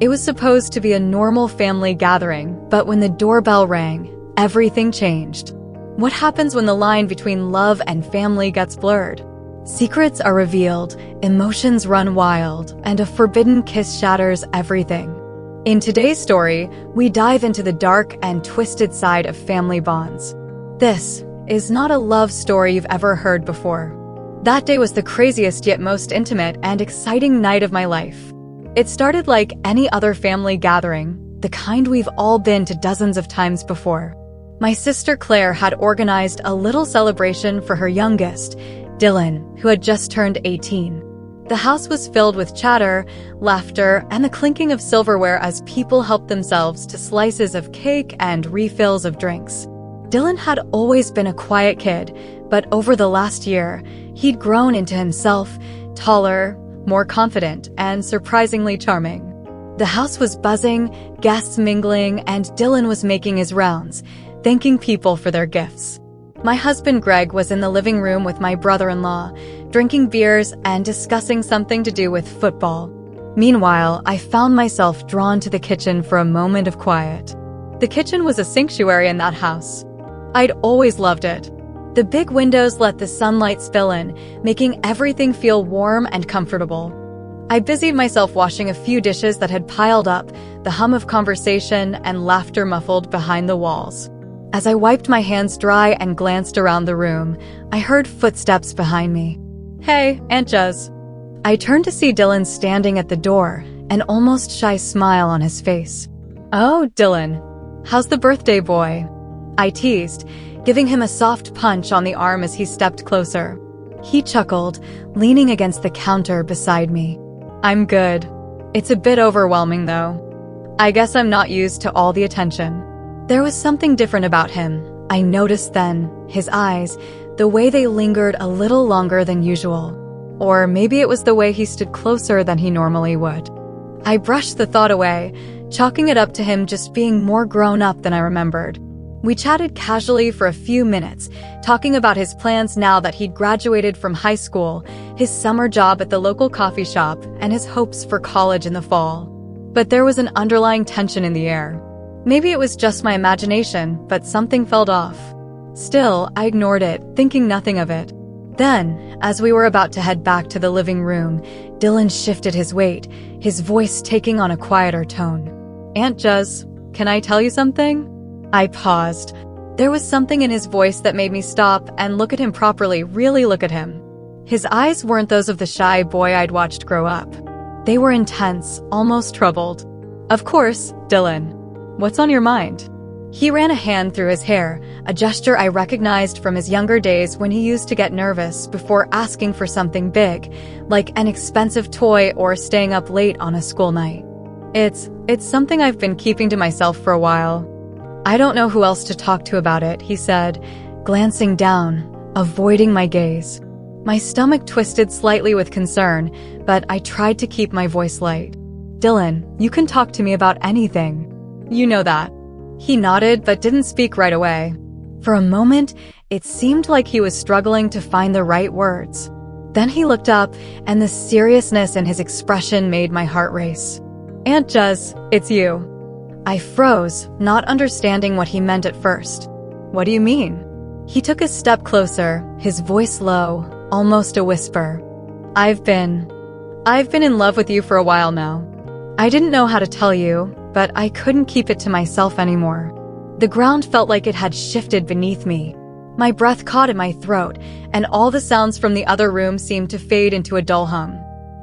It was supposed to be a normal family gathering, but when the doorbell rang, everything changed. What happens when the line between love and family gets blurred? Secrets are revealed, emotions run wild, and a forbidden kiss shatters everything. In today's story, we dive into the dark and twisted side of family bonds. This is not a love story you've ever heard before. That day was the craziest yet most intimate and exciting night of my life. It started like any other family gathering, the kind we've all been to dozens of times before. My sister Claire had organized a little celebration for her youngest, Dylan, who had just turned 18. The house was filled with chatter, laughter, and the clinking of silverware as people helped themselves to slices of cake and refills of drinks. Dylan had always been a quiet kid, but over the last year, he'd grown into himself, taller, more confident, and surprisingly charming. The house was buzzing, guests mingling, and Dylan was making his rounds, thanking people for their gifts. My husband Greg was in the living room with my brother-in-law, drinking beers and discussing something to do with football. Meanwhile, I found myself drawn to the kitchen for a moment of quiet. The kitchen was a sanctuary in that house. I'd always loved it. The big windows let the sunlight spill in, making everything feel warm and comfortable. I busied myself washing a few dishes that had piled up, the hum of conversation and laughter muffled behind the walls. As I wiped my hands dry and glanced around the room, I heard footsteps behind me. "Hey, Aunt Juz." I turned to see Dylan standing at the door, an almost shy smile on his face. "Oh, Dylan. How's the birthday boy?" I teased, giving him a soft punch on the arm as he stepped closer. He chuckled, leaning against the counter beside me. "I'm good. It's a bit overwhelming, though. I guess I'm not used to all the attention." There was something different about him. I noticed then, his eyes, the way they lingered a little longer than usual. Or maybe it was the way he stood closer than he normally would. I brushed the thought away, chalking it up to him just being more grown up than I remembered. We chatted casually for a few minutes, talking about his plans now that he'd graduated from high school, his summer job at the local coffee shop, and his hopes for college in the fall. But there was an underlying tension in the air. Maybe it was just my imagination, but something felt off. Still, I ignored it, thinking nothing of it. Then, as we were about to head back to the living room, Dylan shifted his weight, his voice taking on a quieter tone. "Aunt Juz, can I tell you something?" I paused. There was something in his voice that made me stop and look at him properly, really look at him. His eyes weren't those of the shy boy I'd watched grow up. They were intense, almost troubled. "Of course, Dylan. What's on your mind?" He ran a hand through his hair, a gesture I recognized from his younger days when he used to get nervous before asking for something big, like an expensive toy or staying up late on a school night. It's something I've been keeping to myself for a while. "I don't know who else to talk to about it," he said, glancing down, avoiding my gaze. My stomach twisted slightly with concern, but I tried to keep my voice light. "Dylan, you can talk to me about anything. You know that." He nodded but didn't speak right away. For a moment, it seemed like he was struggling to find the right words. Then he looked up, and the seriousness in his expression made my heart race. "Aunt Juz, it's you." I froze, not understanding what he meant at first. "What do you mean?" He took a step closer, his voice low, almost a whisper. I've been in love with you for a while now. I didn't know how to tell you, but I couldn't keep it to myself anymore." The ground felt like it had shifted beneath me. My breath caught in my throat, and all the sounds from the other room seemed to fade into a dull hum.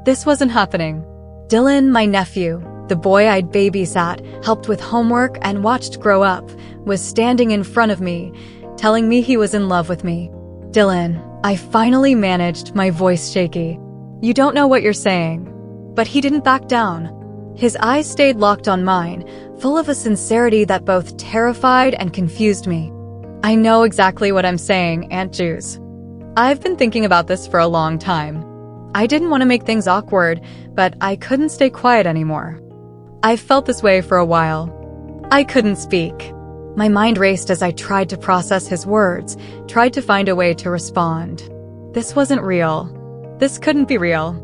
This wasn't happening. Dylan, my nephew, the boy I'd babysat, helped with homework, and watched grow up, was standing in front of me, telling me he was in love with me. "Dylan," I finally managed, my voice shaky. "You don't know what you're saying." But he didn't back down. His eyes stayed locked on mine, full of a sincerity that both terrified and confused me. "I know exactly what I'm saying, Aunt Juz. I've been thinking about this for a long time. I didn't want to make things awkward, but I couldn't stay quiet anymore. I've felt this way for a while." I couldn't speak. My mind raced as I tried to process his words, tried to find a way to respond. This wasn't real. This couldn't be real.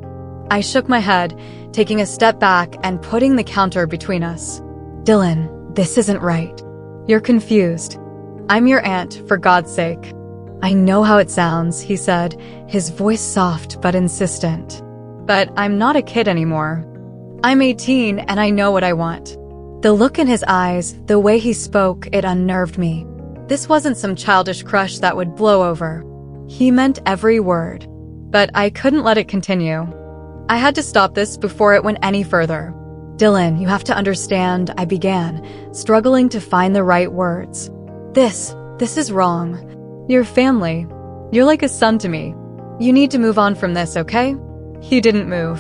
I shook my head, taking a step back and putting the counter between us. "Dylan, this isn't right. You're confused. I'm your aunt, for God's sake." "I know how it sounds," he said, his voice soft but insistent. "But I'm not a kid anymore. I'm 18 and I know what I want." The look in his eyes, the way he spoke, it unnerved me. This wasn't some childish crush that would blow over. He meant every word. But I couldn't let it continue. I had to stop this before it went any further. "Dylan, you have to understand," I began, struggling to find the right words. This is wrong. You're family. You're like a son to me. You need to move on from this, okay?" He didn't move.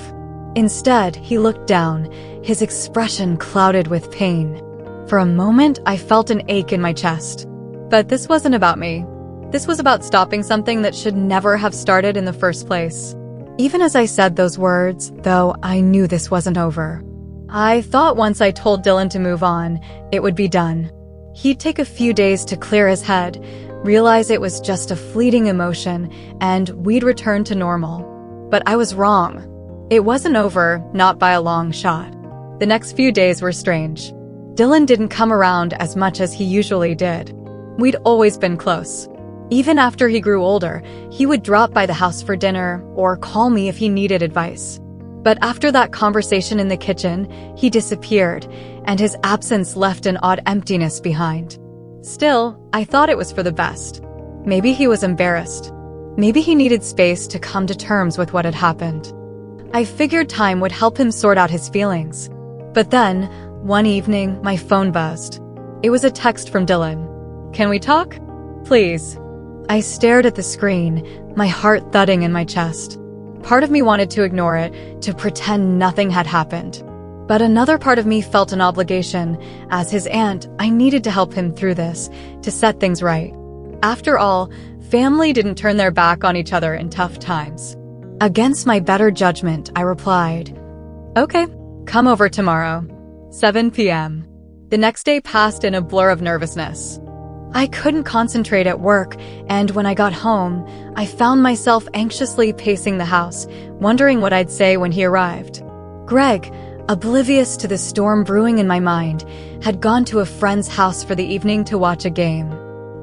Instead, he looked down, his expression clouded with pain. For a moment, I felt an ache in my chest. But this wasn't about me. This was about stopping something that should never have started in the first place. Even as I said those words, though, I knew this wasn't over. I thought once I told Dylan to move on, it would be done. He'd take a few days to clear his head, realize it was just a fleeting emotion, and we'd return to normal. But I was wrong. It wasn't over, not by a long shot. The next few days were strange. Dylan didn't come around as much as he usually did. We'd always been close. Even after he grew older, he would drop by the house for dinner or call me if he needed advice. But after that conversation in the kitchen, he disappeared, and his absence left an odd emptiness behind. Still, I thought it was for the best. Maybe he was embarrassed. Maybe he needed space to come to terms with what had happened. I figured time would help him sort out his feelings. But then, one evening, my phone buzzed. It was a text from Dylan. "Can we talk? Please." I stared at the screen, my heart thudding in my chest. Part of me wanted to ignore it, to pretend nothing had happened. But another part of me felt an obligation. As his aunt, I needed to help him through this, to set things right. After all, family didn't turn their back on each other in tough times. Against my better judgment, I replied, "Okay, come over tomorrow, 7 p.m. The next day passed in a blur of nervousness. I couldn't concentrate at work, and when I got home, I found myself anxiously pacing the house, wondering what I'd say when he arrived. Greg, oblivious to the storm brewing in my mind, had gone to a friend's house for the evening to watch a game.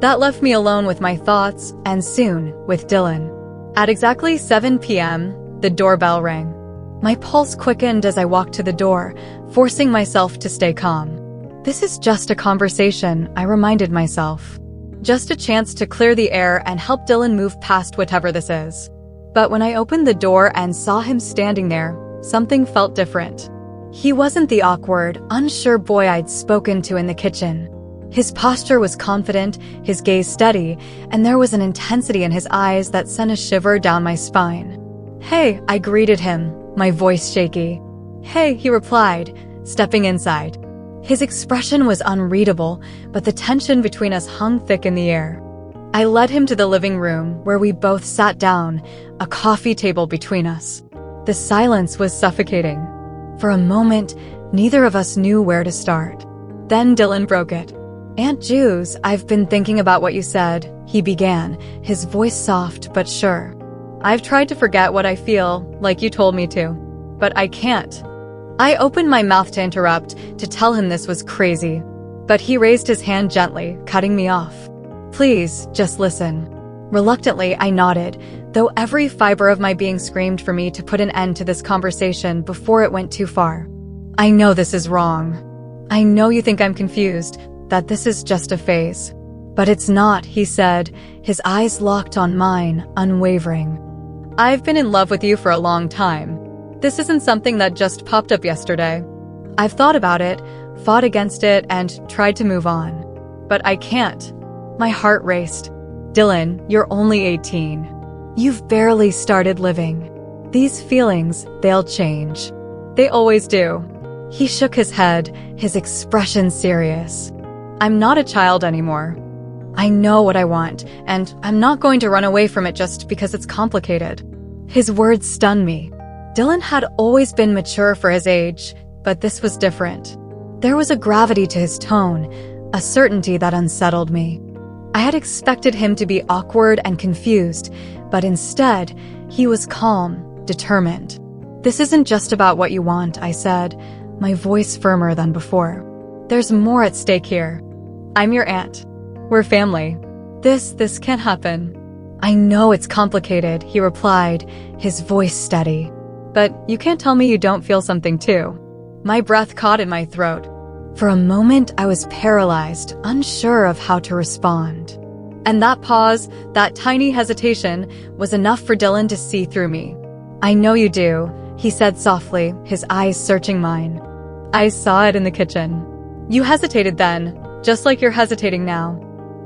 That left me alone with my thoughts, and soon, with Dylan. At exactly 7 p.m., the doorbell rang. My pulse quickened as I walked to the door, forcing myself to stay calm. This is just a conversation, I reminded myself. Just a chance to clear the air and help Dylan move past whatever this is. But when I opened the door and saw him standing there, something felt different. He wasn't the awkward, unsure boy I'd spoken to in the kitchen. His posture was confident, his gaze steady, and there was an intensity in his eyes that sent a shiver down my spine. "Hey," I greeted him, my voice shaky. "Hey," he replied, stepping inside. His expression was unreadable, but the tension between us hung thick in the air. I led him to the living room, where we both sat down, a coffee table between us. The silence was suffocating. For a moment, neither of us knew where to start. Then Dylan broke it. "Aunt Jules, I've been thinking about what you said," he began, his voice soft but sure. "I've tried to forget what I feel, like you told me to. But I can't." I opened my mouth to interrupt, to tell him this was crazy. But he raised his hand gently, cutting me off. "Please, just listen." Reluctantly, I nodded, though every fiber of my being screamed for me to put an end to this conversation before it went too far. "I know this is wrong. I know you think I'm confused, that this is just a phase. But it's not," he said, his eyes locked on mine, unwavering. "I've been in love with you for a long time. This isn't something that just popped up yesterday. I've thought about it, fought against it, and tried to move on. But I can't." My heart raced. "Dylan, you're only 18. You've barely started living. These feelings, they'll change. They always do." He shook his head, his expression serious. "I'm not a child anymore. I know what I want, and I'm not going to run away from it just because it's complicated." His words stunned me. Dylan had always been mature for his age, but this was different. There was a gravity to his tone, a certainty that unsettled me. I had expected him to be awkward and confused, but instead, he was calm, determined. "This isn't just about what you want," I said, my voice firmer than before. "There's more at stake here. I'm your aunt. We're family. This can't happen." "I know it's complicated," he replied, his voice steady. "But you can't tell me you don't feel something too." My breath caught in my throat. For a moment, I was paralyzed, unsure of how to respond. And that pause, that tiny hesitation, was enough for Dylan to see through me. "I know you do," he said softly, his eyes searching mine. "I saw it in the kitchen. You hesitated then, just like you're hesitating now."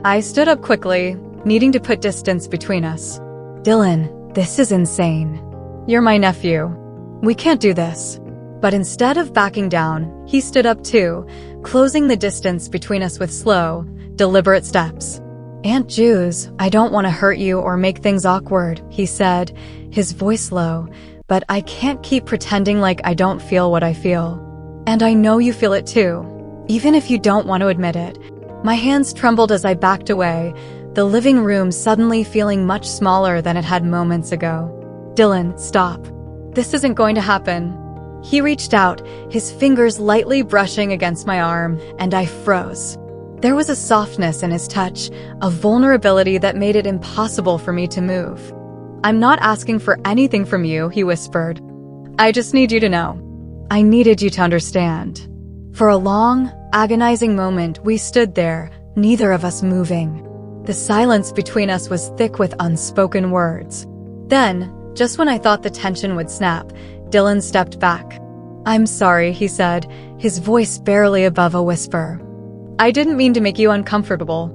I stood up quickly, needing to put distance between us. "Dylan, this is insane. You're my nephew. We can't do this." But instead of backing down, he stood up too, closing the distance between us with slow, deliberate steps. "Aunt Jules, I don't want to hurt you or make things awkward," he said, his voice low, "but I can't keep pretending like I don't feel what I feel. And I know you feel it too, even if you don't want to admit it." My hands trembled as I backed away, the living room suddenly feeling much smaller than it had moments ago. "Dylan, stop. This isn't going to happen." He reached out, his fingers lightly brushing against my arm, and I froze. There was a softness in his touch, a vulnerability that made it impossible for me to move. "I'm not asking for anything from you," he whispered. "I just need you to know. I needed you to understand." For a long, agonizing moment, we stood there, neither of us moving. The silence between us was thick with unspoken words. Then, just when I thought the tension would snap, Dylan stepped back. "I'm sorry," he said, his voice barely above a whisper. "I didn't mean to make you uncomfortable.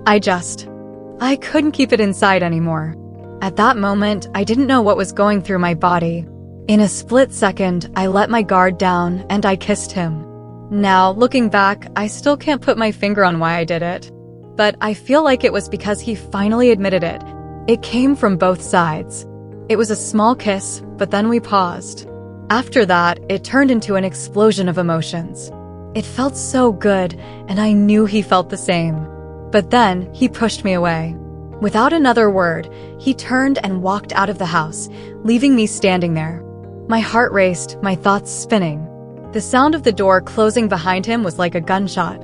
I couldn't keep it inside anymore." At that moment, I didn't know what was going through my body. In a split second, I let my guard down and I kissed him. Now, looking back, I still can't put my finger on why I did it. But I feel like it was because he finally admitted it. It came from both sides. It was a small kiss, but then we paused. After that, it turned into an explosion of emotions. It felt so good, and I knew he felt the same. But then, he pushed me away. Without another word, he turned and walked out of the house, leaving me standing there. My heart raced, my thoughts spinning. The sound of the door closing behind him was like a gunshot.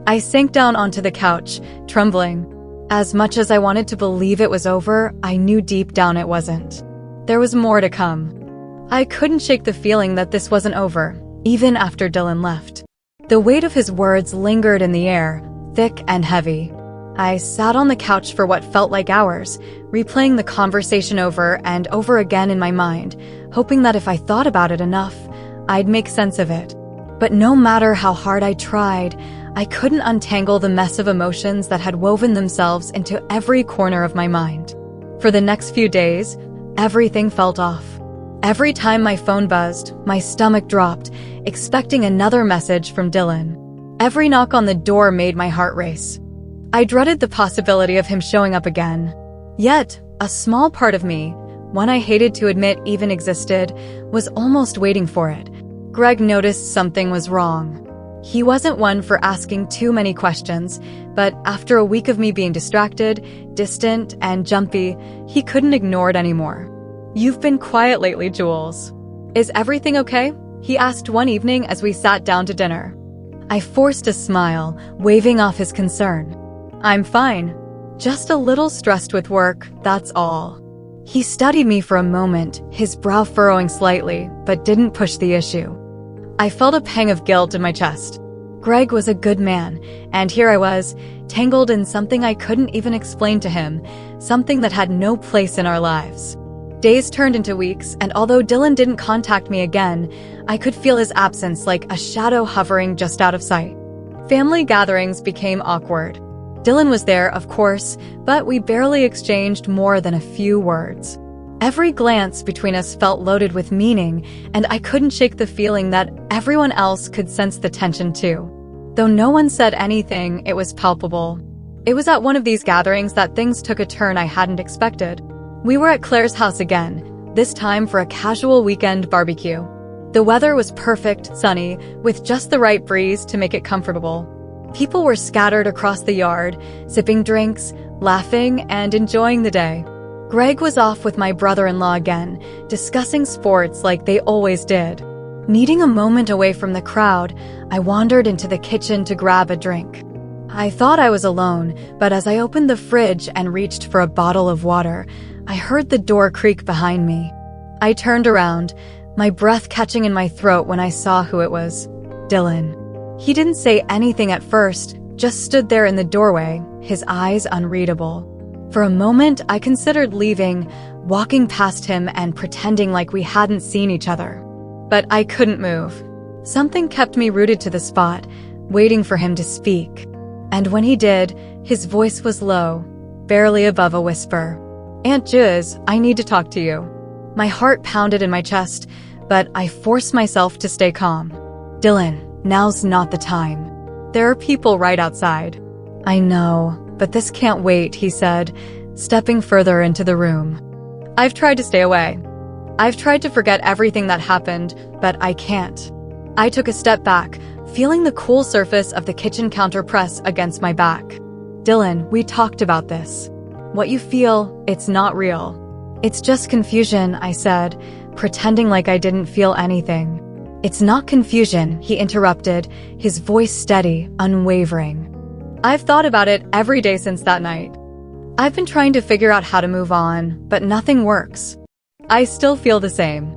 I sank down onto the couch, trembling. As much as I wanted to believe it was over, I knew deep down it wasn't. There was more to come. I couldn't shake the feeling that this wasn't over, even after Dylan left. The weight of his words lingered in the air, thick and heavy. I sat on the couch for what felt like hours, replaying the conversation over and over again in my mind, hoping that if I thought about it enough, I'd make sense of it. But no matter how hard I tried, I couldn't untangle the mess of emotions that had woven themselves into every corner of my mind. For the next few days, everything felt off. Every time my phone buzzed, my stomach dropped, expecting another message from Dylan. Every knock on the door made my heart race. I dreaded the possibility of him showing up again. Yet, a small part of me, one I hated to admit even existed, was almost waiting for it. Greg noticed something was wrong. He wasn't one for asking too many questions, but after a week of me being distracted, distant, and jumpy, he couldn't ignore it anymore. "You've been quiet lately, Jules. Is everything okay?" he asked one evening as we sat down to dinner. I forced a smile, waving off his concern. "I'm fine. Just a little stressed with work, that's all." He studied me for a moment, his brow furrowing slightly, but didn't push the issue. I felt a pang of guilt in my chest. Greg was a good man, and here I was, tangled in something I couldn't even explain to him, something that had no place in our lives. Days turned into weeks, and although Dylan didn't contact me again, I could feel his absence like a shadow hovering just out of sight. Family gatherings became awkward. Dylan was there, of course, but we barely exchanged more than a few words. Every glance between us felt loaded with meaning, and I couldn't shake the feeling that everyone else could sense the tension too. Though no one said anything, it was palpable. It was at one of these gatherings that things took a turn I hadn't expected. We were at Claire's house again, this time for a casual weekend barbecue. The weather was perfect, sunny, with just the right breeze to make it comfortable. People were scattered across the yard, sipping drinks, laughing, and enjoying the day. Greg was off with my brother-in-law again, discussing sports like they always did. Needing a moment away from the crowd, I wandered into the kitchen to grab a drink. I thought I was alone, but as I opened the fridge and reached for a bottle of water, I heard the door creak behind me. I turned around, my breath catching in my throat when I saw who it was. Dylan. He didn't say anything at first, just stood there in the doorway, his eyes unreadable. For a moment, I considered leaving, walking past him and pretending like we hadn't seen each other. But I couldn't move. Something kept me rooted to the spot, waiting for him to speak. And when he did, his voice was low, barely above a whisper. "Aunt Jiz, I need to talk to you." My heart pounded in my chest, but I forced myself to stay calm. "Dylan, now's not the time. There are people right outside." "I know, but this can't wait," he said, stepping further into the room. "I've tried to stay away. I've tried to forget everything that happened, but I can't." I took a step back, feeling the cool surface of the kitchen counter press against my back. "Dylan, we talked about this. What you feel, it's not real." "It's just confusion," I said, pretending like I didn't feel anything. "It's not confusion," he interrupted, his voice steady, unwavering. "I've thought about it every day since that night. I've been trying to figure out how to move on, but nothing works. I still feel the same."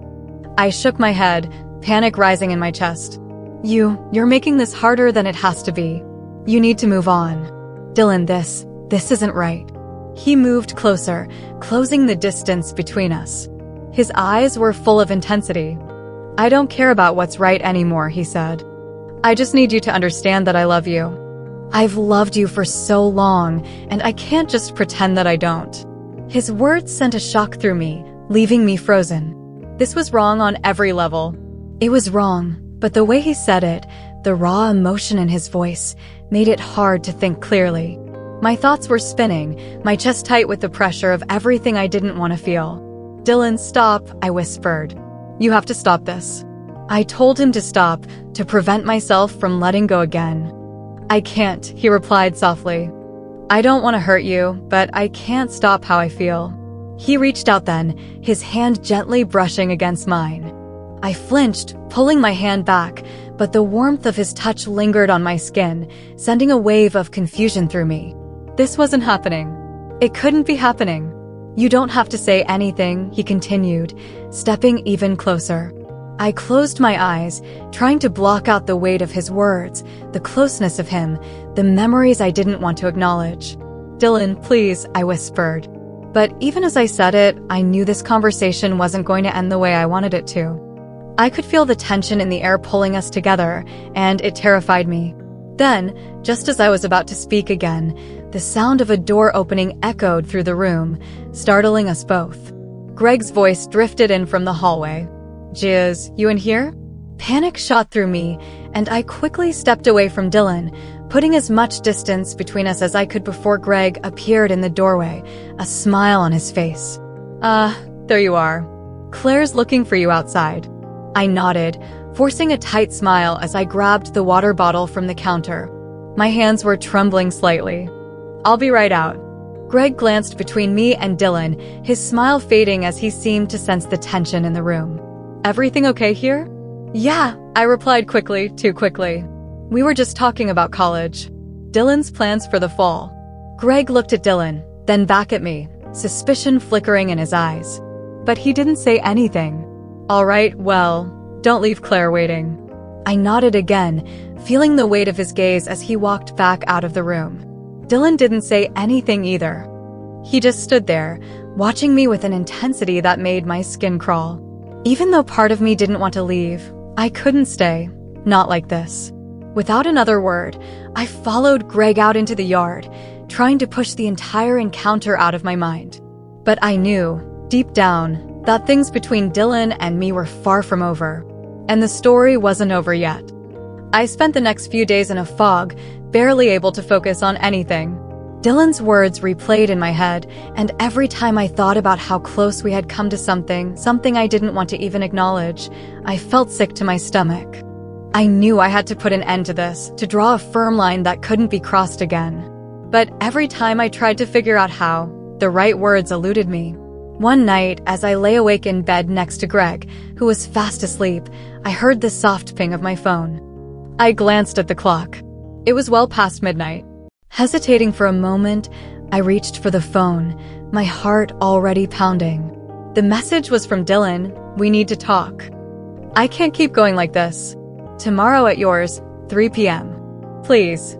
I shook my head, panic rising in my chest. You're making this harder than it has to be. You need to move on." "Dylan, this isn't right." He moved closer, closing the distance between us. His eyes were full of intensity. "I don't care about what's right anymore," he said. "I just need you to understand that I love you. I've loved you for so long, and I can't just pretend that I don't." His words sent a shock through me, leaving me frozen. This was wrong on every level. It was wrong, but the way he said it, the raw emotion in his voice, made it hard to think clearly. My thoughts were spinning, my chest tight with the pressure of everything I didn't want to feel. "Dylan, stop," I whispered. "You have to stop this." I told him to stop, to prevent myself from letting go again. "I can't," he replied softly. "I don't want to hurt you, but I can't stop how I feel." He reached out then, his hand gently brushing against mine. I flinched, pulling my hand back, but the warmth of his touch lingered on my skin, sending a wave of confusion through me. This wasn't happening. It couldn't be happening. "You don't have to say anything," he continued, stepping even closer. I closed my eyes, trying to block out the weight of his words, the closeness of him, the memories I didn't want to acknowledge. "Dylan, please," I whispered. But even as I said it, I knew this conversation wasn't going to end the way I wanted it to. I could feel the tension in the air pulling us together, and it terrified me. Then, just as I was about to speak again, the sound of a door opening echoed through the room, startling us both. Greg's voice drifted in from the hallway. "Jiz, you in here?" Panic shot through me, and I quickly stepped away from Dylan, putting as much distance between us as I could before Greg appeared in the doorway, a smile on his face. There you are. Claire's looking for you outside." I nodded, forcing a tight smile as I grabbed the water bottle from the counter. My hands were trembling slightly. "I'll be right out." Greg glanced between me and Dylan, his smile fading as he seemed to sense the tension in the room. "Everything okay here?" "Yeah," I replied quickly, too quickly. "We were just talking about college. Dylan's plans for the fall." Greg looked at Dylan, then back at me, suspicion flickering in his eyes. But he didn't say anything. "All right, well, don't leave Claire waiting." I nodded again, feeling the weight of his gaze as he walked back out of the room. Dylan didn't say anything either. He just stood there, watching me with an intensity that made my skin crawl. Even though part of me didn't want to leave, I couldn't stay. Not like this. Without another word, I followed Greg out into the yard, trying to push the entire encounter out of my mind. But I knew, deep down, that things between Dylan and me were far from over. And the story wasn't over yet. I spent the next few days in a fog, barely able to focus on anything. Dylan's words replayed in my head, and every time I thought about how close we had come to something I didn't want to even acknowledge, I felt sick to my stomach. I knew I had to put an end to this, to draw a firm line that couldn't be crossed again. But every time I tried to figure out how, the right words eluded me. One night, as I lay awake in bed next to Greg, who was fast asleep, I heard the soft ping of my phone. I glanced at the clock. It was well past midnight. Hesitating for a moment, I reached for the phone, my heart already pounding. The message was from Dylan. "We need to talk. I can't keep going like this. Tomorrow at yours, 3 p.m. Please."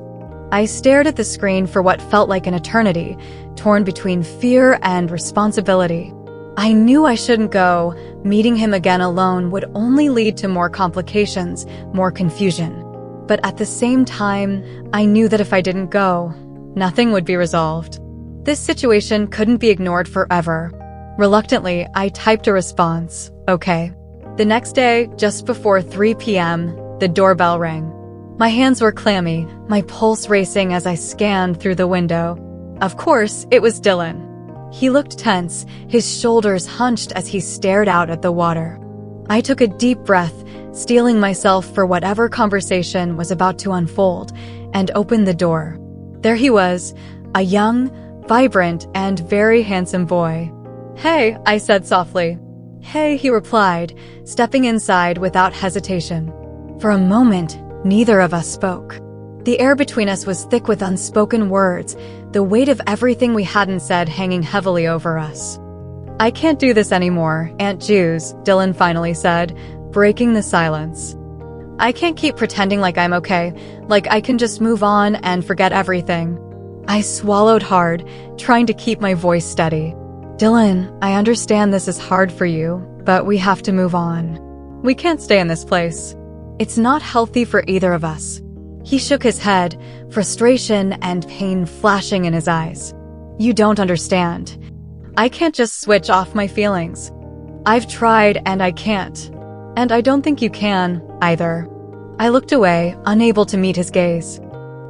I stared at the screen for what felt like an eternity, torn between fear and responsibility. I knew I shouldn't go. Meeting him again alone would only lead to more complications, more confusion. But at the same time, I knew that if I didn't go, nothing would be resolved. This situation couldn't be ignored forever. Reluctantly, I typed a response, "Okay." The next day, just before 3 p.m., the doorbell rang. My hands were clammy, my pulse racing as I scanned through the window. Of course, it was Dylan. He looked tense, his shoulders hunched as he stared out at the water. I took a deep breath, steeling myself for whatever conversation was about to unfold, and opened the door. There he was, a young, vibrant, and very handsome boy. "Hey," I said softly. "Hey," he replied, stepping inside without hesitation. For a moment, neither of us spoke. The air between us was thick with unspoken words, the weight of everything we hadn't said hanging heavily over us. "I can't do this anymore, Aunt Juice," Dylan finally said, breaking the silence. "I can't keep pretending like I'm okay, like I can just move on and forget everything." I swallowed hard, trying to keep my voice steady. "Dylan, I understand this is hard for you, but we have to move on. We can't stay in this place. It's not healthy for either of us." He shook his head, frustration and pain flashing in his eyes. "You don't understand. I can't just switch off my feelings. I've tried and I can't. And I don't think you can, either." I looked away, unable to meet his gaze.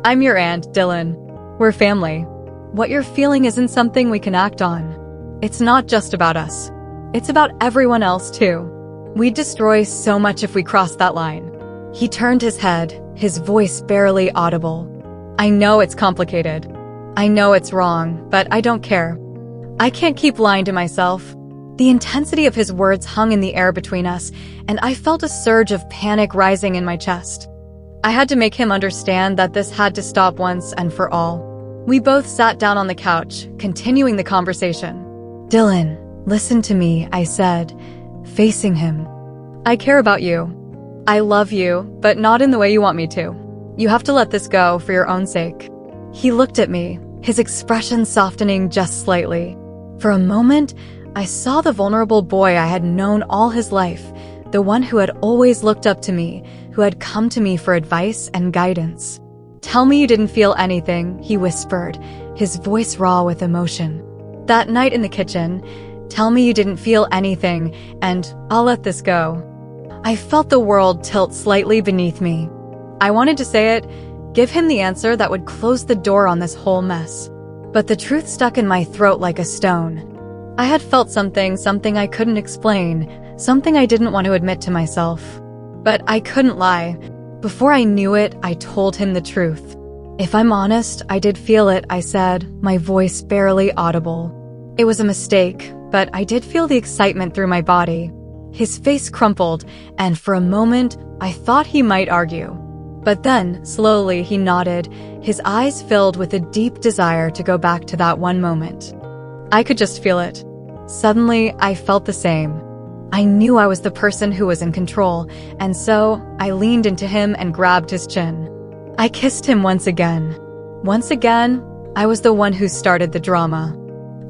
"I'm your aunt, Dylan. We're family. What you're feeling isn't something we can act on. It's not just about us. It's about everyone else, too. We'd destroy so much if we crossed that line." He turned his head, his voice barely audible. "I know it's complicated. I know it's wrong, but I don't care. I can't keep lying to myself." The intensity of his words hung in the air between us, and I felt a surge of panic rising in my chest. I had to make him understand that this had to stop once and for all. We both sat down on the couch, continuing the conversation. "Dylan, listen to me," I said, facing him. "I care about you. I love you, but not in the way you want me to. You have to let this go for your own sake." He looked at me, his expression softening just slightly. For a moment, I saw the vulnerable boy I had known all his life, the one who had always looked up to me, who had come to me for advice and guidance. "Tell me you didn't feel anything," he whispered, his voice raw with emotion. "That night in the kitchen, tell me you didn't feel anything, and I'll let this go." I felt the world tilt slightly beneath me. I wanted to say it, give him the answer that would close the door on this whole mess. But the truth stuck in my throat like a stone. I had felt something I couldn't explain, something I didn't want to admit to myself. But I couldn't lie. Before I knew it, I told him the truth. "If I'm honest, I did feel it," I said, my voice barely audible. "It was a mistake, but I did feel the excitement through my body." His face crumpled, and for a moment, I thought he might argue. But then, slowly, he nodded, his eyes filled with a deep desire to go back to that one moment. I could just feel it. Suddenly, I felt the same. I knew I was the person who was in control, and so I leaned into him and grabbed his chin. I kissed him once again. Once again, I was the one who started the drama.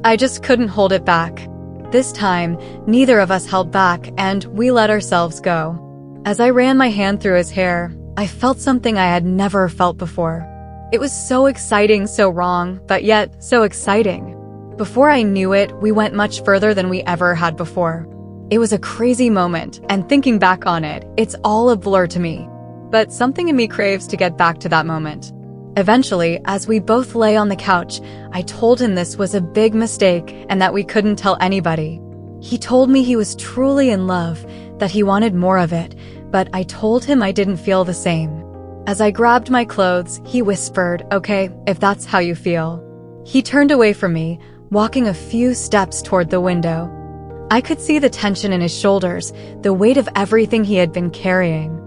I just couldn't hold it back. This time, neither of us held back, and we let ourselves go. As I ran my hand through his hair, I felt something I had never felt before. It was so exciting, so wrong, but yet so exciting. Before I knew it, we went much further than we ever had before. It was a crazy moment, and thinking back on it, it's all a blur to me. But something in me craves to get back to that moment. Eventually, as we both lay on the couch, I told him this was a big mistake and that we couldn't tell anybody. He told me he was truly in love, that he wanted more of it, but I told him I didn't feel the same. As I grabbed my clothes, he whispered, "Okay, if that's how you feel." He turned away from me, walking a few steps toward the window. I could see the tension in his shoulders, the weight of everything he had been carrying.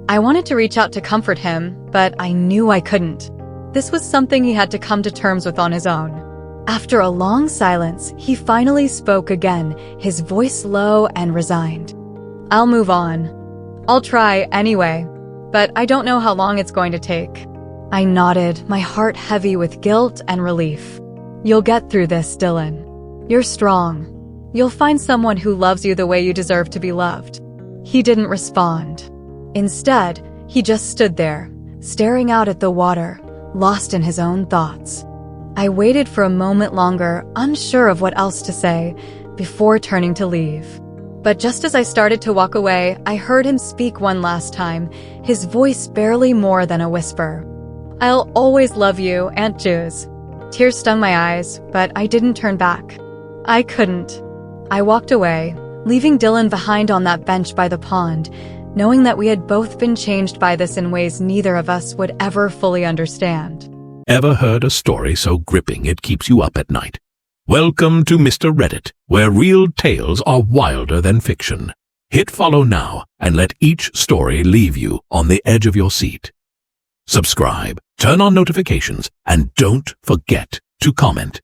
I wanted to reach out to comfort him, but I knew I couldn't. This was something he had to come to terms with on his own. After a long silence, he finally spoke again, his voice low and resigned. "I'll move on. I'll try anyway, but I don't know how long it's going to take." I nodded, my heart heavy with guilt and relief. "You'll get through this, Dylan. You're strong. You'll find someone who loves you the way you deserve to be loved." He didn't respond. Instead, he just stood there, staring out at the water, lost in his own thoughts. I waited for a moment longer, unsure of what else to say, before turning to leave. But just as I started to walk away, I heard him speak one last time, his voice barely more than a whisper. "I'll always love you, Aunt Jules." Tears stung my eyes, but I didn't turn back. I couldn't. I walked away, leaving Dylan behind on that bench by the pond, knowing that we had both been changed by this in ways neither of us would ever fully understand. Ever heard a story so gripping it keeps you up at night? Welcome to Mr. Reddit, where real tales are wilder than fiction. Hit follow now and let each story leave you on the edge of your seat. Subscribe, turn on notifications, and don't forget to comment.